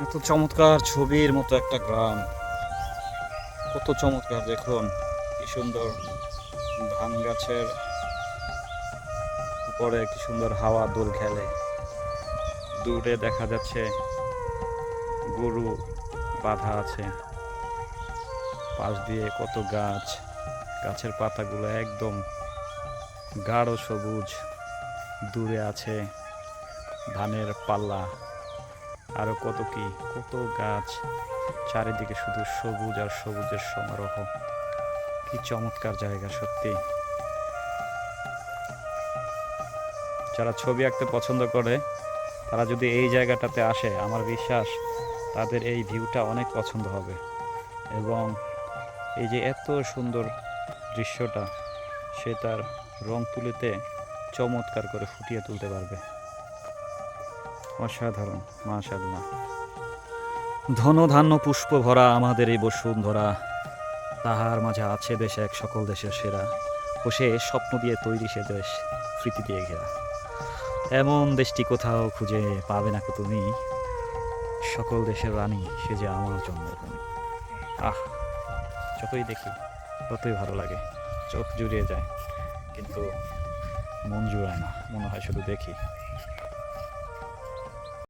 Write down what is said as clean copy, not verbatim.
এত চমৎকার ছবির মতো একটা গ্রাম, কত চমৎকার দেখুন, কি সুন্দর ধান গাছের উপরে কি সুন্দর হাওয়া দোল খেলে। দূরে দেখা যাচ্ছে গরু বাঁধা আছে, পাশ দিয়ে কত গাছ, গাছের পাতাগুলো একদম গাঢ় সবুজ। দূরে আছে ধানের পাল্লা, আরো কত কি, কত গাছ, চারিদিকে শুধু সবুজ আর সবুজের সমারোহ। কি চমৎকার জায়গা সত্যি। যারা ছবি আঁকতে পছন্দ করে তারা যদি এই জায়গাটাতে আসে, আমার বিশ্বাস তাদের এই ভিউটা অনেক পছন্দ হবে। এবং এই যে এত সুন্দর দৃশ্যটা, সে তার রং তুলিতে চমৎকার করে ফুটিয়ে তুলতে পারবে। অসাধারণ, মাশাআল্লাহ। ধন ধান্য পুষ্প ভরা আমাদের এই বসুন্ধরা, তাহার মাঝে আছে দেশ এক সকল দেশের সেরা, ও সে স্বপ্ন দিয়ে তৈরি সে দেশ, স্মৃতি দিয়ে ঘেরা। এমন দেশটি কোথাও খুঁজে পাবে না তুমি, সকল দেশের রানী সে যে আমার জন্মভূমি। আহ, যতই দেখি ততই ভালো লাগে, চোখ জুড়িয়ে যায়, কিন্তু মন জুড়ায় না, মনে হয় শুধু দেখি।